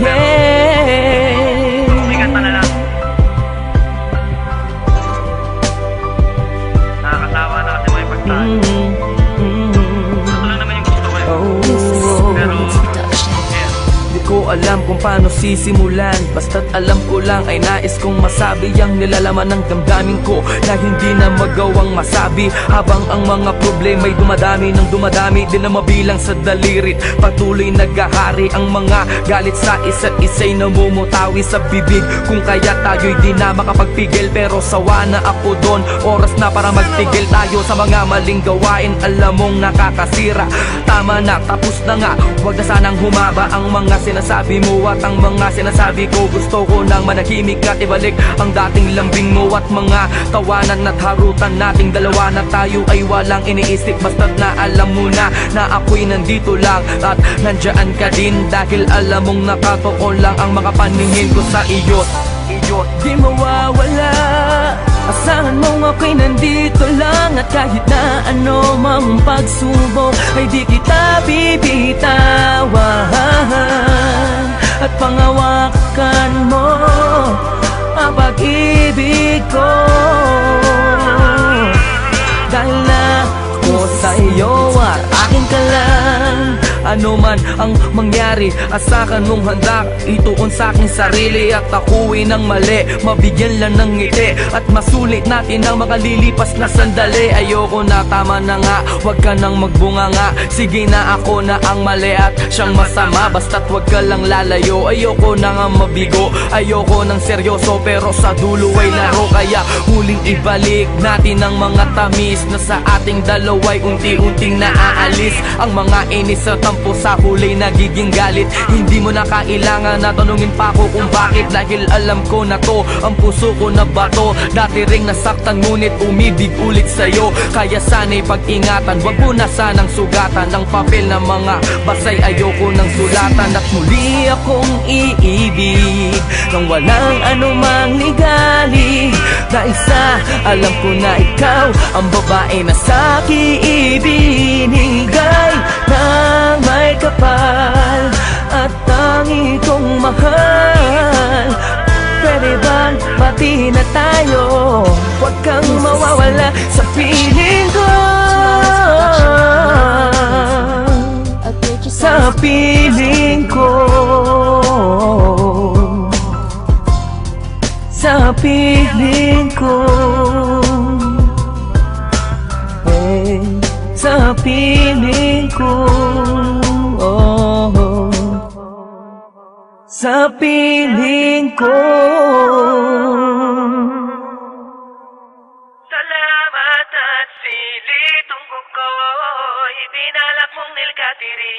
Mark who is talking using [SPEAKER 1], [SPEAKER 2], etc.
[SPEAKER 1] yeah.
[SPEAKER 2] Sigat pa na lang. Nakakatawa na kasi may pagtahan. Ito lang naman yung gusto ko eh. Pero,
[SPEAKER 1] Di ko alam kung paano sisimulan, basta't alam ko lang ay nais kong masabi ang nilalaman ng damdamin ko na hindi na magawang masabi. Habang ang mga problema'y dumadami ng dumadami, di na mabilang sa dalirit. Patuloy naghahari ang mga galit sa isa't isa'y namumutawi sa bibig. Kung kaya tayo'y di na makapagpigil, pero sawa na ako doon. Oras na para magtigil tayo sa mga maling gawain, alam mong nakakasira. Tama na, tapos na nga, huwag na sanang humaba ang mga sinasabi mo at ang mga sinasabi ko. Gusto ko nang manahimik at ibalik ang dating lambing mo at mga tawanan at harutan nating dalawa na tayo ay walang iniisip. Basta't na alam mo na ako'y nandito lang at nandyan ka din, dahil alam mong nakatuon lang ang mga paningin ko sa iyo. Di mawawala, asahan mong ako'y nandito lang, at kahit na ano mang pagsubok ay di kita bibitawan. At pangawakan mo ang pag-ibig ko, dahil na ako sa iyo at akin ka lang. Ano man ang mangyari, asakan mong handa ituon sa aking sarili, at ako'y nang mali, mabigyan lang ng ngiti at masulit natin ang makalilipas na sandali. Ayoko na, tama na nga, wag ka nang magbunga nga. Sige na, ako na ang mali at siyang masama, basta't wag ka lang lalayo. Ayoko na nga mabigo, ayoko nang seryoso, pero sa dulo ay laro. Kaya huling ibalik natin ang mga tamis na sa ating dalawa'y unti-unting naaalis. Ang mga inis at tampo sa huli nagiging galit. Hindi mo na kailangan na tanungin pa ako kung bakit, dahil alam ko na to, ang puso ko na bato. Dati ring nasaktan ngunit umibig ulit sa'yo, kaya sana'y pag-ingatan. Wag mo na sanang sugatan ang papel na mga basay, ayoko nang sulatan. At muli akong iibig nang walang anumang ligali, dahil sa alam ko na ikaw ang babae na sa'kin ibinigay nang may kapal at tangi kong mahal. Pwede bang pati na tayo? Huwag kang mawawala sa piling ko, sa piling ko, sa piling ko, sa piling ko, oh, sa piling ko.
[SPEAKER 2] salamat at silitong ko ibinalak mong nilkatiri.